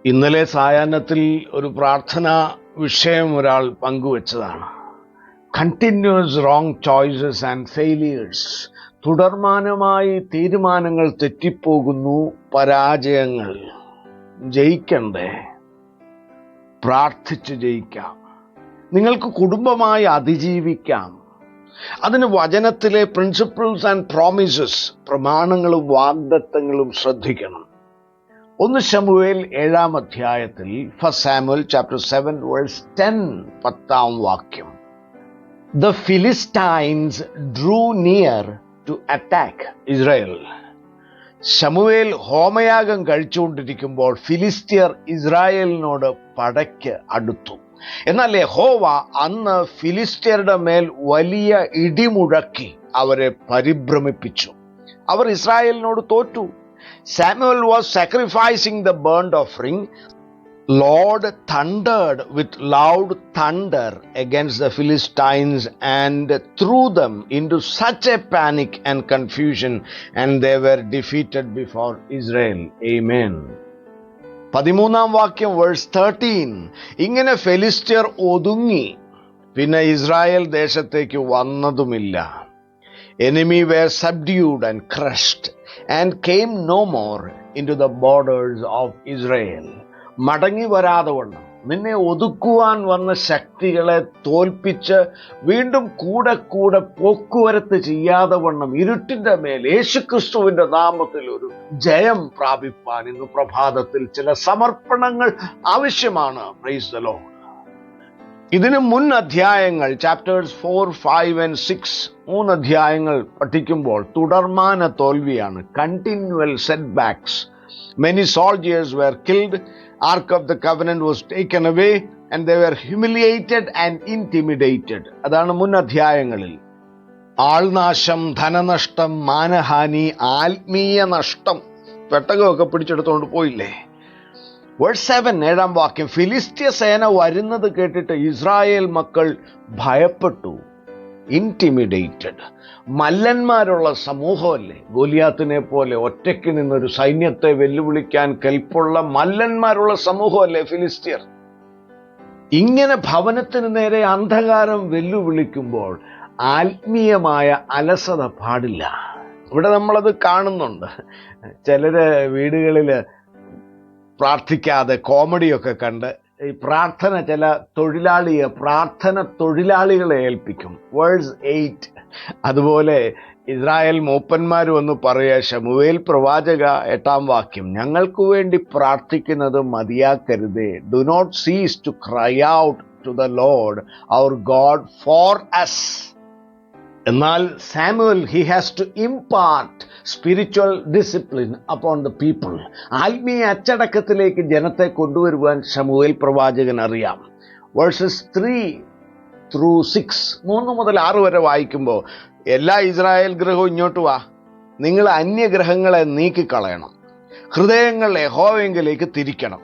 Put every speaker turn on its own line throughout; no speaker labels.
ഇന്നലെ സായാഹ്നത്തിൽ ഒരു പ്രാർത്ഥനാ വിഷയം ഒരാൾ പങ്കുവച്ചതാണ്. Continuous wrong choices and failures. തുടർമാനമായി തീരുമാനങ്ങൾ തെറ്റിപ്പോകുന്നു, പരാജയങ്ങൾ. ജയിക്കണ്ടേ? പ്രാർത്ഥിച്ച് ജയിക്കാം. നിങ്ങൾക്ക് കുടുംബമായി അതിജീവിക്കാം. അതിന് വചനത്തിലെ പ്രിൻസിപ്പിൾസ് ആൻഡ് പ്രോമിസസ്, പ്രമാണങ്ങളും വാഗ്ദത്തങ്ങളും ശ്രദ്ധിക്കണം. 1 ശമൂവേൽ 7-ാം അധ്യായത്തിൽ 1 Samuel chapter 7 verse 10, 10-ാം വാക്യം. The Philistines drew near to attack Israel. ശമൂവേൽ ഹോമയാഗം കഴിച്ചുകൊണ്ടിരിക്കുമ്പോൾ ഫിലിസ്ത്യർ ഇസ്രായേലിനോട് പടയ്ക്ക് അടുത്തു. എന്നാൽ യഹോവ അന്ന് ഫിലിസ്ത്യരുടെ മേൽ വലിയ ഇടിമുഴക്കി അവരെ പരിഭ്രമിപ്പിച്ചു. അവർ ഇസ്രായേലിനോട് തോറ്റു. Samuel was sacrificing the burnt offering. Lord thundered with loud thunder against the Philistines and threw them into such a panic and confusion, and they were defeated before Israel. Amen. 13-ാം വാക്യം വേഴ്സ് 13. ഇങ്ങനെ ഫെലിസ്ത്യർ ഒതുങ്ങി, പിന്നെ Israel ദേശത്തേക്ക് വന്നതുമില്ല. Enemy were subdued and crushed and came no more into the borders of Israel. മടങ്ങി വരാതെ വണ്ണം, നിന്നെ ഒതുക്കുവാൻ വന്ന ശക്തികളെ തോൽപ്പിച്ച് വീണ്ടും കൂടെ കൂടെ പോക്കുവരത്ത് ചെയ്യാതെ വണ്ണം ഇരുട്ടിന്റെ മേൽ യേശുക്രിസ്തുവിന്റെ നാമത്തിൽ ഒരു ജയം പ്രാപിപ്പാൻ ഇന്ന് പ്രഭാതത്തിൽ ചില സമർപ്പണങ്ങൾ ആവശ്യമാണ്. Praise the Lord. ഇതിന് മുൻ അധ്യായങ്ങൾ ചാപ്റ്റേഴ്സ് 4, 5 and 6, 3 അധ്യായങ്ങൾ പഠിക്കുമ്പോൾ തുടർമാന തോൽവിയാണ്. Continual സെറ്റ്ബാക്സ്. Many soldiers were killed. Ark of the Covenant was taken away and they were humiliated and intimidated. അതാണ് മുൻ അധ്യായങ്ങളിൽ. ആൾനാശം, ധനനഷ്ടം, മാനഹാനി, ആത്മീയ നഷ്ടം. പെട്ടകമൊക്കെ പിടിച്ചെടുത്തോണ്ട് പോയില്ലേ? വേഴ്സ് 7, 7-ാം വാക്യം. ഫിലിസ്ത്യ സേന വരുന്നത് കേട്ടിട്ട് ഇസ്രായേൽ മക്കൾ ഭയപ്പെട്ടു. ഇന്റിമിഡേറ്റഡ്. മല്ലന്മാരുള്ള സമൂഹമല്ലേ. ഗോലിയാത്തിനെ പോലെ ഒറ്റയ്ക്ക് നിന്നൊരു സൈന്യത്തെ വെല്ലുവിളിക്കാൻ കെൽപ്പുള്ള മല്ലന്മാരുള്ള സമൂഹമല്ലേ ഫിലിസ്ത്യർ. ഇങ്ങനെ ഭവനത്തിന് നേരെ അന്ധകാരം വെല്ലുവിളിക്കുമ്പോൾ ആത്മീയമായ അലസത പാടില്ല. ഇവിടെ നമ്മളത് കാണുന്നുണ്ട്. ചിലര് വീടുകളിൽ പ്രാർത്ഥിക്കാതെ കോമഡിയൊക്കെ കണ്ട് ഈ പ്രാർത്ഥന പ്രാർത്ഥന തൊഴിലാളികളെ ഏൽപ്പിക്കും. വേഴ്സ് 8. അതുപോലെ ഇസ്രായേൽ മൂപ്പന്മാർ വന്ന് പറയുക, ശമൂവേൽ പ്രവാചക 8-ാം വാക്യം, ഞങ്ങൾക്ക് വേണ്ടി പ്രാർത്ഥിക്കുന്നത് മതിയാക്കരുതേ. Do not cease to cry out to the Lord our God for us. എന്നാൽ Samuel he has to impart spiritual discipline upon the people. ആത്മീയ അച്ചടക്കത്തിലേക്ക് ജനത്തെ കൊണ്ടുവരുവാൻ ശമൂവേൽ പ്രവാചകൻ അറിയാം. വേഴ്സസ് 3 through 6, 3 മുതൽ 6 വരെ വായിക്കുമ്പോൾ, എല്ലാ ഇസ്രായേൽ ഗ്രഹവും ഇങ്ങോട്ട് വാ, നിങ്ങൾ അന്യഗ്രഹങ്ങളെ നീക്കിക്കളയണം, ഹൃദയങ്ങൾ യഹോവയെങ്കിലേക്ക് തിരിക്കണം,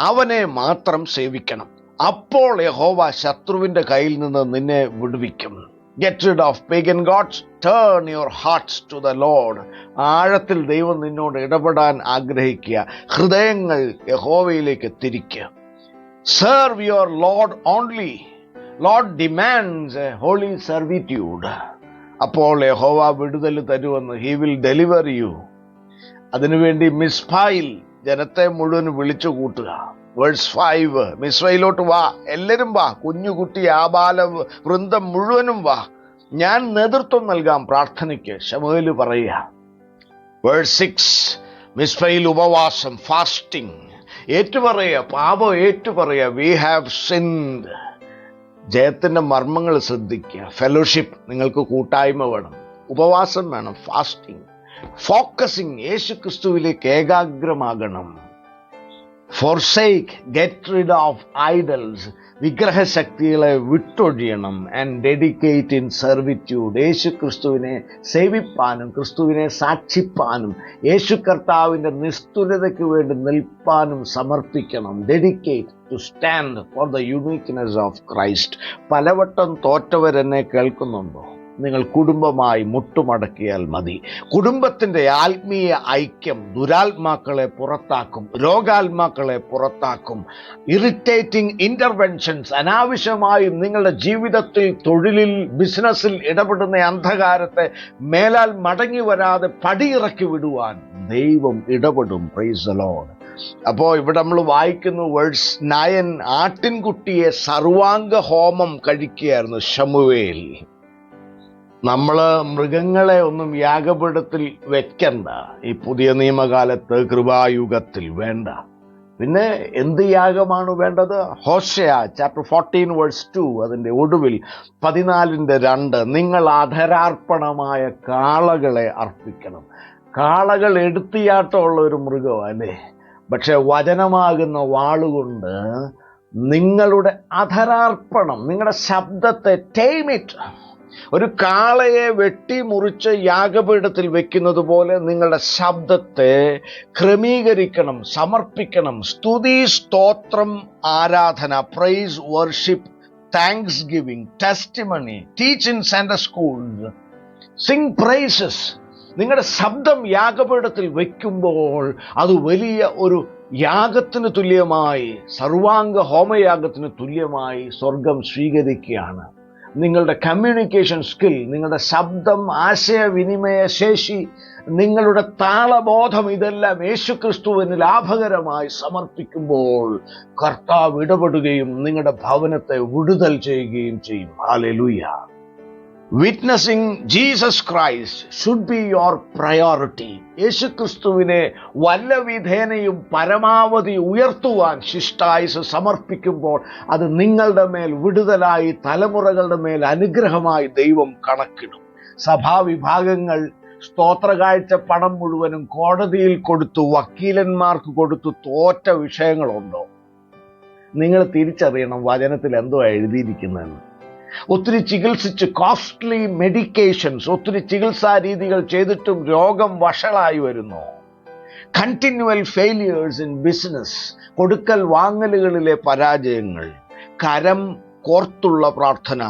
അവനെ മാത്രം സേവിക്കണം, അപ്പോൾ യഹോവ ശത്രുവിന്റെ കയ്യിൽ നിന്ന് നിന്നെ വിടുവിക്കും. Get rid of pagan gods, turn your hearts to the Lord. ആഴത്തിൽ ദൈവം നിന്നോട് ഇടപെടാൻ ആഗ്രഹിക്കുക. ഹൃദയങ്ങൾ യഹോവയിലേക്ക് തിരിക്കുക. Serve your Lord only. Lord demands a holy servitude. അപ്പോൾ യഹോവ വിടുതൽ തരുമെന്ന്. He will deliver you. അതിനുവേണ്ടി മിസ്പായിൽ ജനത്തെ മുഴുവൻ വിളിച്ചു കൂട്ടുക. വേഴ്സ് 5, മിസ്രയിലോട്ട് വാ, എല്ലാവരും വാ, കുഞ്ഞുകുട്ടി ആബാല വൃന്ദം മുഴുവനും വാ, ഞാൻ നേതൃത്വം നൽകാം പ്രാർത്ഥനയ്ക്ക്, ശമൂവേൽ പറയുക. വേഴ്സ് 6, മിസ്രയിൽ ഉപവാസം, ഫാസ്റ്റിംഗ്, ഏറ്റുപറയുക, പാപം ഏറ്റുപറയുക. We have sinned. ജയത്തിന്റെ മർമ്മങ്ങൾ ശ്രദ്ധിക്കുക. ഫെലോഷിപ്പ്, നിങ്ങൾക്ക് കൂട്ടായ്മ വേണം, ഉപവാസം വേണം, ഫാസ്റ്റിംഗ്, ഫോക്കസിങ്, യേശു ക്രിസ്തുവിലേക്ക് ഏകാഗ്രമാകണം. Forsake, get rid of idols. വിഗ്രഹശക്തികളെ വിട്ടൊഴിയണം. And dedicate in servitude. യേശു ക്രിസ്തുവിനെ സേവിപ്പാനും ക്രിസ്തുവിനെ സാക്ഷിപ്പാനും യേശു കർത്താവിൻ്റെ നിസ്തുലതയ്ക്ക് വേണ്ടി നിൽപ്പാനും സമർപ്പിക്കണം. Dedicate to stand for the uniqueness of Christ. പലവട്ടം തോറ്റവരെന്നെ കേൾക്കുന്നുണ്ടോ? നിങ്ങൾ കുടുംബമായി മുട്ടുമടക്കിയാൽ മതി. കുടുംബത്തിൻ്റെ ആത്മീയ ഐക്യം ദുരാത്മാക്കളെ പുറത്താക്കും, രോഗാത്മാക്കളെ പുറത്താക്കും. ഇറിറ്റേറ്റിംഗ് ഇൻ്റർവെൻഷൻസ്, അനാവശ്യമായി നിങ്ങളുടെ ജീവിതത്തിൽ, തൊഴിലിൽ, ബിസിനസ്സിൽ ഇടപെടുന്ന അന്ധകാരത്തെ മേലാൽ മടങ്ങി വരാതെ പടിയിറക്കി വിടുവാൻ ദൈവം ഇടപെടും. Praise the Lord. അപ്പോൾ ഇവിടെ നമ്മൾ വായിക്കുന്നു വേഴ്സ് 9, ആട്ടിൻകുട്ടിയെ സർവാംഗ ഹോമം കഴിക്കുകയായിരുന്നു ശമൂവേൽ. നമ്മൾ മൃഗങ്ങളെ ഒന്നും യാഗപീഠത്തിൽ വെക്കണ്ട ഈ പുതിയ നിയമകാലത്ത്, കൃപായുഗത്തിൽ വേണ്ട. പിന്നെ എന്ത് യാഗമാണ് വേണ്ടത്? ഹോശയ ചാപ്റ്റർ 14 വേഴ്സ് 2, അതിൻ്റെ ഒടുവിൽ 14:2, നിങ്ങൾ അധരാർപ്പണമായ കാളകളെ അർപ്പിക്കണം. കാളകൾ എടുത്തിയാട്ടമുള്ള ഒരു മൃഗമല്ലേ, പക്ഷെ വചനമാകുന്ന വാളുകൊണ്ട് നിങ്ങളുടെ അധരാർപ്പണം, നിങ്ങളുടെ ശബ്ദത്തെ ടൈം ഇറ്റ്. ഒരു കാളയെ വെട്ടി മുറിച്ച് യാഗപീഠത്തിൽ വെക്കുന്നത് പോലെ നിങ്ങളുടെ ശബ്ദത്തെ ക്രമീകരിക്കണം, സമർപ്പിക്കണം. സ്തുതി, സ്തോത്രം, ആരാധന, praise, worship, thanks giving, testimony, teach in Sunday schools, sing praises. നിങ്ങളുടെ ശബ്ദം യാഗപീഠത്തിൽ വയ്ക്കുമ്പോൾ അത് വലിയ ഒരു യാഗത്തിന് തുല്യമായി, സർവാംഗ ഹോമയാഗത്തിന് തുല്യമായി സ്വർഗം സ്വീകരിക്കുകയാണ്. നിങ്ങളുടെ കമ്മ്യൂണിക്കേഷൻ സ്കിൽ, നിങ്ങളുടെ ശബ്ദം, ആശയവിനിമയ ശേഷി, നിങ്ങളുടെ താളബോധം, ഇതെല്ലാം യേശുക്രിസ്തുവിന് ലാഭകരമായി സമർപ്പിക്കുമ്പോൾ കർത്താവ് ഇടപെടുകയും നിങ്ങളുടെ ഭവനത്തെ വിടുതൽ ചെയ്യുകയും ചെയ്യും. Hallelujah. Witnessing Jesus Christ should be your priority. യേശുക്രിസ്തുവിനെ വല്ല വിധേനയും പരമാവധി ഉയർത്തുവാൻ ശിഷ്ടായുസ് സമർപ്പിക്കുമ്പോൾ അത് നിങ്ങളുടെ മേൽ വിടുതലായി, തലമുറകളുടെ മേൽ അനുഗ്രഹമായി ദൈവം കണക്കിടും. സഭാവിഭാഗങ്ങൾ സ്തോത്രകാഴ്ച പണം മുഴുവനും കോടതിയിൽ കൊടുത്തു, വക്കീലന്മാർക്ക് കൊടുത്തു തോറ്റ വിഷയങ്ങളുണ്ടോ? നിങ്ങൾ തിരിച്ചറിയണം വചനത്തിൽ എന്തോ എഴുതിയിരിക്കുന്നതെന്ന്. ഒത്തിരി ചികിത്സിച്ച്, കോസ്റ്റ്ലി മെഡിക്കേഷൻസ്, ഒത്തിരി ചികിത്സാ രീതികൾ ചെയ്തിട്ടും രോഗം വഷളായി വരുന്നു. കണ്ടിന്യൂവൽ ഫെയിലിയേഴ്സ് ഇൻ ബിസിനസ്, കൊടുക്കൽ വാങ്ങലുകളിലെ പരാജയങ്ങൾ, കരം കോർത്തുള്ള പ്രാർത്ഥന,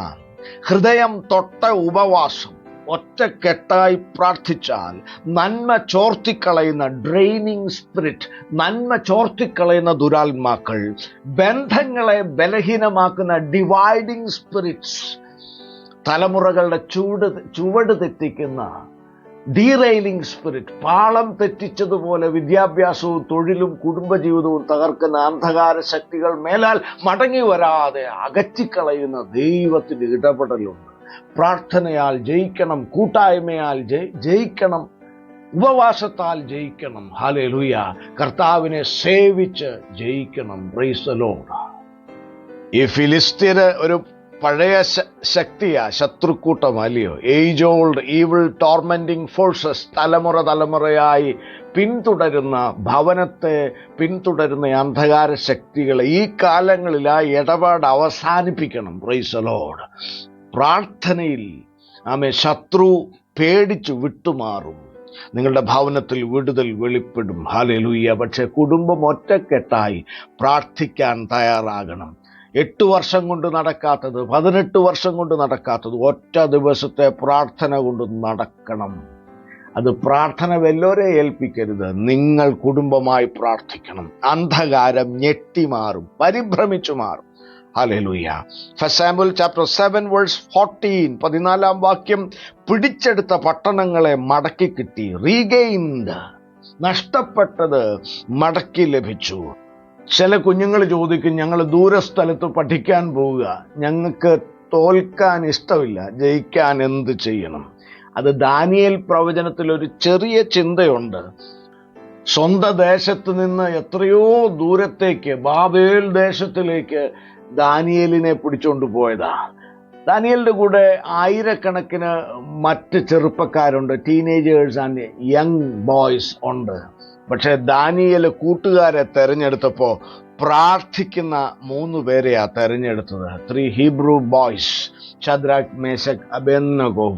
ഹൃദയം തൊട്ട ഉപവാസം, ഒറ്റക്കെട്ടായി പ്രാർത്ഥിച്ചാൽ നന്മ ചോർത്തിക്കളയുന്ന ഡ്രെയിനിങ് സ്പിരിറ്റ്, നന്മ ചോർത്തിക്കളയുന്ന ദുരാത്മാക്കൾ, ബന്ധങ്ങളെ ബലഹീനമാക്കുന്ന ഡിവൈഡിങ് സ്പിരിറ്റ്സ്, തലമുറകളുടെ ചുവട് തെറ്റിക്കുന്ന ഡീറെയിലിംഗ് സ്പിരിറ്റ്, പാളം തെറ്റിച്ചതുപോലെ വിദ്യാഭ്യാസവും തൊഴിലും കുടുംബജീവിതവും തകർക്കുന്ന അന്ധകാര ശക്തികൾ മേലാൽ മടങ്ങി വരാതെ അകറ്റിക്കളയുന്ന ദൈവത്തിൻ്റെ ഇടപെടലുണ്ട്. പ്രാർത്ഥനയാൽ ജയിക്കണം, കൂട്ടായ്മയാൽ ജയിക്കണം, ഉപവാസത്താൽ ജയിക്കണം. ഹല്ലേലൂയ. കർത്താവിനെ സേവിച്ച് ജയിക്കണം. Praise the Lord. ഈ ഫിലിസ്ത്യര് ഒരു പഴയ ശക്തിയാ, ശത്രുക്കൂട്ടം അല്ലയോ? ഏജ് ഓൾഡ് ഈവിൾ ടോർമെന്റിങ് ഫോഴ്സസ്, തലമുറയായി പിന്തുടരുന്ന, ഭവനത്തെ പിന്തുടരുന്ന അന്ധകാര ശക്തികളെ ഈ കാലങ്ങളിൽ ആ ഇടപാട് അവസാനിപ്പിക്കണം. Praise the Lord. പ്രാർത്ഥനയിൽ ശത്രു പേടിച്ചു വിട്ടുമാറും. നിങ്ങളുടെ ഭവനത്തിൽ വിടുതൽ വെളിപ്പെടും. ഹല്ലേലൂയ. പക്ഷെ കുടുംബം ഒറ്റക്കെട്ടായി പ്രാർത്ഥിക്കാൻ തയ്യാറാകണം. 8 വർഷം കൊണ്ട് നടക്കാത്തത്, 18 വർഷം കൊണ്ട് നടക്കാത്തത് ഒറ്റ ദിവസത്തെ പ്രാർത്ഥന കൊണ്ട് നടക്കണം. അത് പ്രാർത്ഥന വല്ലോരെ ഏൽപ്പിക്കരുത്. നിങ്ങൾ കുടുംബമായി പ്രാർത്ഥിക്കണം. അന്ധകാരം ഞെട്ടിമാറും, പരിഭ്രമിച്ചു മാറും. Hallelujah. First Samuel chapter 7 verse 14, 14-ാം വാക്യം, പിടിച്ചെടുത്ത പട്ടണങ്ങളെ മടക്കി കിട്ടി. റീഗെയിൻഡ്, നഷ്ടപ്പെട്ടത് മടക്കി ലഭിച്ചു. ചില കുഞ്ഞുങ്ങൾ ചോദിക്കും, ഞങ്ങൾ ദൂരസ്ഥലത്ത് പഠിക്കാൻ പോവുക, ഞങ്ങൾക്ക് തോൽക്കാൻ ഇഷ്ടമില്ല, ജയിക്കാൻ എന്ത് ചെയ്യണം? അത് ദാനിയേൽ പ്രവചനത്തിൽ ഒരു ചെറിയ ചിന്തയുണ്ട്. സ്വന്തം ദേശത്ത് നിന്ന് എത്രയോ ദൂരത്തേക്ക്, ബാബേൽ ദേശത്തിലേക്ക് ദാനിയേലിനെ പിടിച്ചോണ്ട് പോയതാ. ദാനിയേലിന്റെ കൂടെ ആയിരക്കണക്കിന് മറ്റ് ചെറുപ്പക്കാരുണ്ട്, ടീനേജേഴ്സ് ആൻഡ് യങ് ബോയ്സ് ഉണ്ട്. പക്ഷെ ദാനിയേല് കൂട്ടുകാരെ തെരഞ്ഞെടുത്തപ്പോൾ പ്രാർത്ഥിക്കുന്ന 3 പേരെയാ തെരഞ്ഞെടുത്തത്. 3 ഹീബ്രു ബോയ്സ്, ശദ്രാക്, മേശക്, അബേദ്നെഗോ.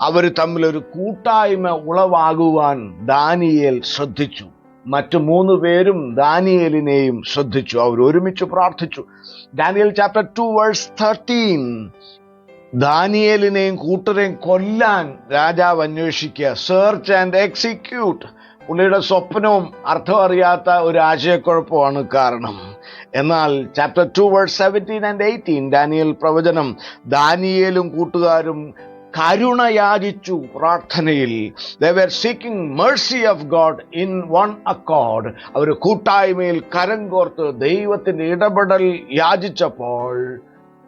അവർ തമ്മിലൊരു കൂട്ടായ്മ ഉളവാകുവാൻ ദാനിയേൽ ശ്രദ്ധിച്ചു. മറ്റു 3 പേരും ദാനിയേലിനെയും ശ്രദ്ധിച്ചു. അവർ ഒരുമിച്ച് പ്രാർത്ഥിച്ചു. ദാനിയേൽ ചാപ്റ്റർ 2 വേഴ്സ് 13, ദാനിയേലിനെയും കൂട്ടരെയും കൊല്ലാൻ രാജാവ് അന്വേഷിക്കുക. Search and execute. പുള്ളിയുടെ സ്വപ്നവും അർത്ഥം അറിയാത്ത ഒരു ആശയക്കുഴപ്പമാണ് കാരണം. എന്നാൽ ചാപ്റ്റർ 2 വേഴ്സ് 17 and 18 ദാനിയേൽ പ്രവചനം, ദാനിയേലും കൂട്ടുകാരും കരുണ യാചിച്ചു പ്രാർത്ഥനയിൽ. They were seeking mercy of God in one accord. അവർ കൂട്ടായ്മയിൽ കരം കോർത്ത് ദൈവത്തിന്റെ ഇടപെടൽ യാചിച്ചപ്പോൾ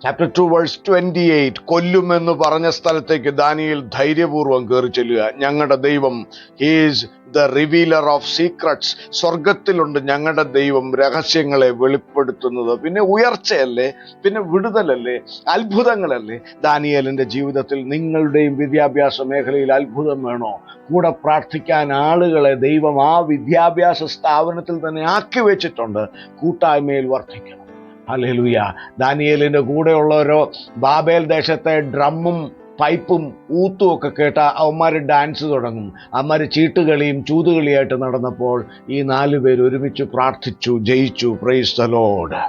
ചാപ്റ്റർ 2 വേഴ്സ് 28 കൊല്ലുമെന്ന് പറഞ്ഞ സ്ഥലത്തേക്ക് ദാനിയേൽ ധൈര്യപൂർവ്വം കയറി ചെല്ലുക. ഞങ്ങളുടെ ദൈവം he's the revealer of secrets. സ്വർഗത്തിലുണ്ട് ഞങ്ങളുടെ ദൈവം രഹസ്യങ്ങളെ വെളിപ്പെടുത്തുന്നത്. പിന്നെ ഉയർച്ചയല്ലേ, പിന്നെ വിടുതലല്ലേ, അത്ഭുതങ്ങളല്ലേ. ദാനിയേലിന്റെ ജീവിതത്തിൽ നിങ്ങളുടെയും വിദ്യാഭ്യാസ മേഖലയിൽ അത്ഭുതം വേണോ? കൂടെ പ്രാർത്ഥിക്കാൻ ആളുകളെ ദൈവം ആ വിദ്യാഭ്യാസ സ്ഥാപനത്തിൽ തന്നെ ആക്കി വെച്ചിട്ടുണ്ട്. കൂട്ടായ്മയിൽ വർദ്ധിക്കണം. ഹല്ലേലൂയ. ദാനിയേലിന്റെ കൂടെയുള്ളവരോ ബാബേൽ ദേശത്തെ ഡ്രമ്മും പൈപ്പും ഊത്തും ഒക്കെ കേട്ട അവന്മാർ ഡാൻസ് തുടങ്ങും. അവന്മാർ ചീട്ടുകളിയും ചൂതുകളിയായിട്ട് നടന്നപ്പോൾ ഈ 4 പേര് ഒരുമിച്ച് പ്രാർത്ഥിച്ചു, ജയിച്ചു. Praise the Lord.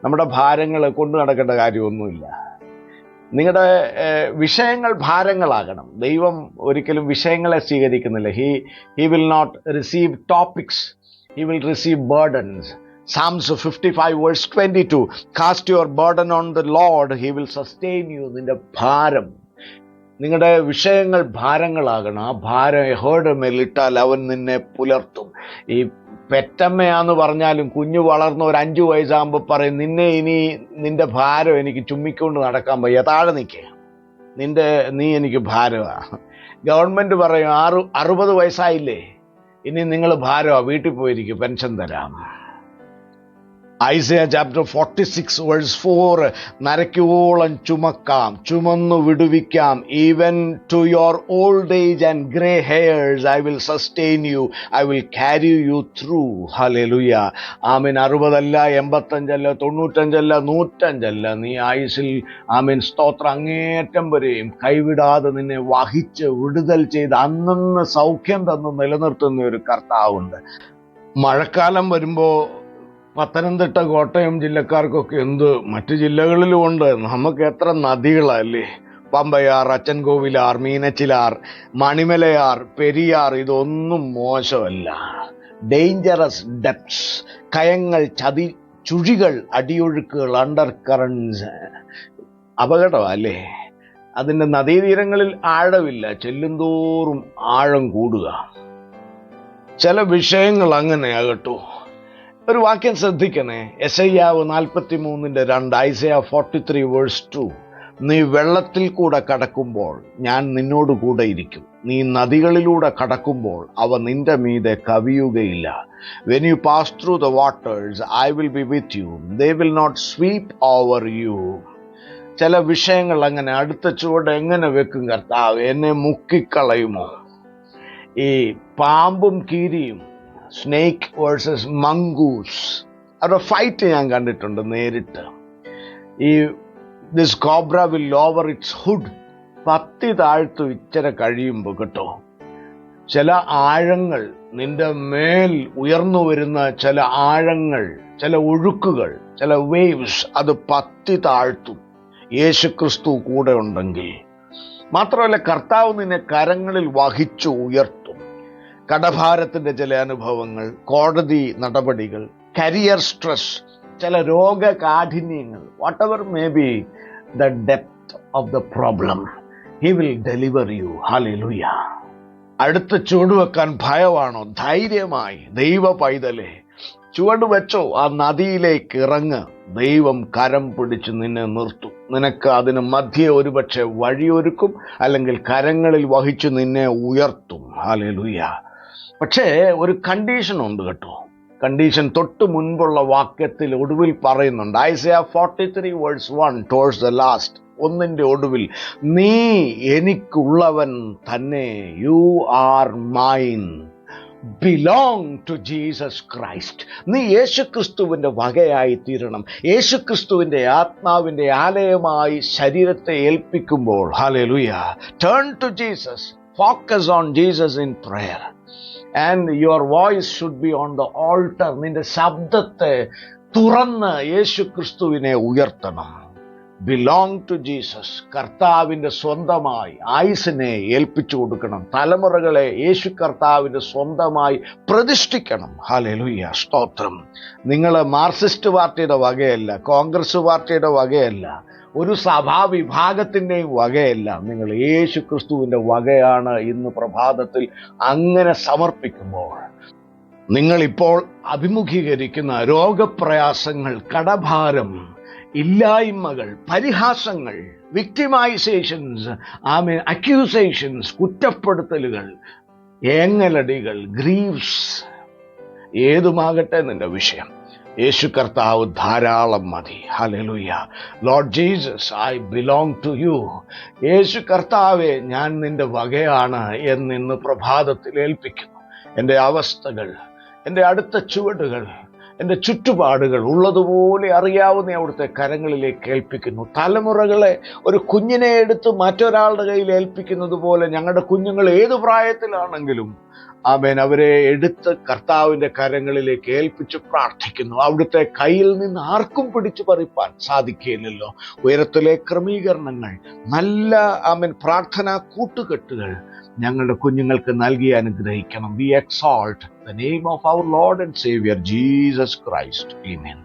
നമ്മുടെ ഭാരങ്ങൾ കൊണ്ടു നടക്കേണ്ട കാര്യമൊന്നുമില്ല. നിങ്ങളുടെ വിഷയങ്ങൾ ഭാരങ്ങളാകണം. ദൈവം ഒരിക്കലും വിഷയങ്ങളെ സ്വീകരിക്കുന്നില്ല. He will not receive topics, he will receive burdens. Psalms 55 verse 22, cast your burden on the Lord, he will sustain you. നിന്റെ ഭാരം, നിങ്ങളുടെ വിഷയങ്ങൾ ഭാരങ്ങളാകണം. ആ ഭാരം യഹോവയുടെ മേലിട്ടാൽ അവൻ നിന്നെ പുലർത്തും. ഈ പെറ്റമ്മയാന്ന് പറഞ്ഞാലും കുഞ്ഞു വളർന്ന ഒരു 5 വയസ്സാകുമ്പോൾ പറയും, നിന്റെ ഭാരം എനിക്ക് ചുമ്മിക്കൊണ്ട് നടക്കാൻ വയ്യ, താഴെ നിൽക്കുക, നീ എനിക്ക് ഭാരമാണ്. ഗവൺമെന്റ് പറയും 60 വയസ്സായില്ലേ, ഇനി നിങ്ങൾ ഭാരമാണ്, വീട്ടിൽ പോയിരിക്കും, പെൻഷൻ തരാം. ഐസയ ചാപ്റ്റർ 46 വേഴ്സ് 4, നരയ്ക്കോളം ചുമക്കാം, ചുമന്നു വിടുവിക്കാം. Even to your old age and grey hairs I will sustain you, I will carry you through. Hallelujah. Amen. 60 അല്ല, 85 അല്ല, 95 അല്ല, 105 അല്ല, നീ ആയുസിൽ ആമീൻ സ്തോത്രം അങ്ങേയറ്റം വരെയും കൈവിടാതെ നിന്നെ വഹിച്ച് വിടുതൽ ചെയ്ത് അന്നന്ന് സൗഖ്യം തന്ന് നിലനിർത്തുന്ന ഒരു കർത്താവുണ്ട്. മഴക്കാലം വരുമ്പോൾ പത്തനംതിട്ട, കോട്ടയം ജില്ലക്കാർക്കൊക്കെ മറ്റു ജില്ലകളിലും ഉണ്ട്. നമുക്ക് എത്ര നദികളല്ലേ, പമ്പയാർ, അച്ചൻകോവിലാർ, മീനച്ചിലാർ, മണിമലയാർ, പെരിയാർ. ഇതൊന്നും മോശമല്ല. ഡേഞ്ചറസ് ഡെപ്സ്, കയങ്ങൾ, ചുഴികൾ, അടിയൊഴുക്കുകൾ, അണ്ടർ കറൻസ്, അപകടമല്ലേ. അതിൻ്റെ നദീതീരങ്ങളിൽ ആഴമില്ല, ചെല്ലുന്തോറും ആഴം കൂടുക. ചില വിഷയങ്ങൾ അങ്ങനെയാകട്ടോ. ഒരു വാക്യം ശ്രദ്ധിക്കണേ. യെശയ്യാവ് 43:2, ഐസയ 43 വേഴ്സ് 2, നീ വെള്ളത്തിൽ കൂടെ കടക്കുമ്പോൾ ഞാൻ നിന്നോട് കൂടെ ഇരിക്കും, നീ നദികളിലൂടെ കടക്കുമ്പോൾ അവ നിന്റെ മീതെ കവിയുകയില്ല. When you pass through the waters, I will be with you, they will not sweep over you. ചില വിഷയങ്ങൾ അങ്ങനെ. അടുത്ത ചുവട് എങ്ങനെ വെക്കും കർത്താവ്? എന്നെ മുക്കിക്കളയുമോ? ഈ പാമ്പും കീരിയും, സ്നേക്ക് വേഴ്സസ് മംഗൂസ്, അവരുടെ ഫൈറ്റ് ഞാൻ കണ്ടിട്ടുണ്ട് നേരിട്ട്. ഈ this cobra will lower it's hood, പത്തി താഴ്ത്തു ഇച്ചിരി കഴിയുമ്പോൾ കേട്ടോ. ചില ആഴങ്ങൾ, നിന്റെ മേൽ ഉയർന്നു വരുന്ന ചില ആഴങ്ങൾ, ചില ഒഴുക്കുകൾ, ചില വേവ്സ്, അത് പത്തി താഴ്ത്തും യേശുക്രിസ്തു കൂടെ ഉണ്ടെങ്കിൽ. മാത്രമല്ല, കർത്താവ് നിന്നെ കരങ്ങളിൽ വഹിച്ചു ഉയർത്തും. കടഭാരത്തിന്റെ ചില അനുഭവങ്ങൾ, കോടതി നടപടികൾ, കരിയർ സ്ട്രെസ്, ചില രോഗകാഠിന്യങ്ങൾ, whatever may be the depth of the problem, he will deliver you. Hallelujah. അടുത്ത ചുവട് വെക്കാൻ ഭയമാണോ? ധൈര്യമായി ദൈവ പൈതലേ ചുവട് വെച്ചോ. ആ നദിയിലേക്ക് ഇറങ്ങ്. ദൈവം കരം പിടിച്ച് നിന്നെ നിർത്തും. നിനക്ക് അതിന് മധ്യേ ഒരുപക്ഷെ വഴിയൊരുക്കും, അല്ലെങ്കിൽ കരങ്ങളിൽ വഹിച്ചു നിന്നെ ഉയർത്തും. ഹല്ലേലൂയ. പക്ഷേ ഒരു കണ്ടീഷൻ ഉണ്ട് കേട്ടോ. കണ്ടീഷൻ തൊട്ട് മുൻപുള്ള വാക്യത്തിൽ ഒടുവിൽ പറയുന്നുണ്ട്. ഐസയ 43 വേഴ്സ് 1 ടോwards the last, 1 ഒടുവിൽ, നീ എനിക്കുള്ളവൻ തന്നെ, you are mine, belong to Jesus Christ. നീ യേശുക്രിസ്തുവിന്റെ വകയായി തീരണം. യേശുക്രിസ്തുവിന്റെ ആത്മാവിന്റെ ആലയമായി ശരീരത്തെ ഏൽപ്പിക്കുമ്പോൾ, hallelujah, turn to Jesus, focus on Jesus in prayer, and your voice should be on the altar. നിന്റെ ശബ്ദത്തെ തുറന്ന് യേശുക്രിസ്തുവിനെ ഉയർത്തണം. Belong to Jesus. കർത്താവിൻ്റെ സ്വന്തമായി ആയുസ്സിനെ ഏൽപ്പിച്ചു കൊടുക്കണം. തലമുറകളെ യേശു കർത്താവിൻ്റെ സ്വന്തമായി പ്രതിഷ്ഠിക്കണം. ഹല്ലേലൂയ, സ്തോത്രം. നിങ്ങൾ മാർക്സിസ്റ്റ് പാർട്ടിയുടെ വകയല്ല, കോൺഗ്രസ് പാർട്ടിയുടെ വകയല്ല, ഒരു സഭാവിഭാഗത്തിൻ്റെയും വകയല്ല. നിങ്ങൾ യേശു ക്രിസ്തുവിൻ്റെ വകയാണ്. ഇന്ന് പ്രഭാതത്തിൽ അങ്ങനെ സമർപ്പിക്കുമ്പോൾ നിങ്ങളിപ്പോൾ അഭിമുഖീകരിക്കുന്ന രോഗപ്രയാസങ്ങൾ, കടഭാരം, ഇല്ലായ്മകൾ, പരിഹാസങ്ങൾ, വിക്ടിമൈസേഷൻസ്, അക്യൂസേഷൻസ്, കുറ്റപ്പെടുത്തലുകൾ, ഏങ്ങലടികൾ, ഗ്രീവ്സ്, ഏതുമാകട്ടെ നിന്റെ വിഷയം, യേശു കർത്താവ് ധാരാളം മതി. Hallelujah. Lord Jesus, I belong to you. യേശു കർത്താവെ, ഞാൻ നിന്റെ വകയാണ് എന്നിന്ന് പ്രഭാതത്തിൽ ഏൽപ്പിക്കുന്നു. എൻ്റെ അവസ്ഥകൾ, എൻ്റെ അടുത്ത ചുവടുകൾ, എൻ്റെ ചുറ്റുപാടുകൾ ഉള്ളതുപോലെ അറിയാവുന്ന അവിടുത്തെ കരങ്ങളിലേക്ക് ഏൽപ്പിക്കുന്നു. തലമുറകളെ ഒരു കുഞ്ഞിനെ എടുത്ത് മറ്റൊരാളുടെ കയ്യിൽ ഏൽപ്പിക്കുന്നത് പോലെ ഞങ്ങളുടെ കുഞ്ഞുങ്ങൾ ഏത് പ്രായത്തിലാണെങ്കിലും ആമേൻ, അവരെ എടുത്ത് കർത്താവിൻ്റെ കരങ്ങളിലേക്ക് ഏൽപ്പിച്ച് പ്രാർത്ഥിക്കുന്നു. അവിടുത്തെ കയ്യിൽ നിന്ന് ആർക്കും പിടിച്ചു പറിപ്പാൻ സാധിക്കില്ലല്ലോ. ഉയരത്തിലെ ക്രമീകരണങ്ങൾ, നല്ല ആമേൻ പ്രാർത്ഥനാ കൂട്ടുകെട്ടുകൾ ഞങ്ങളുടെ കുഞ്ഞുങ്ങൾക്ക് നൽകി അനുഗ്രഹിക്കണം. We exalt the name of our Lord and Savior Jesus Christ. Amen.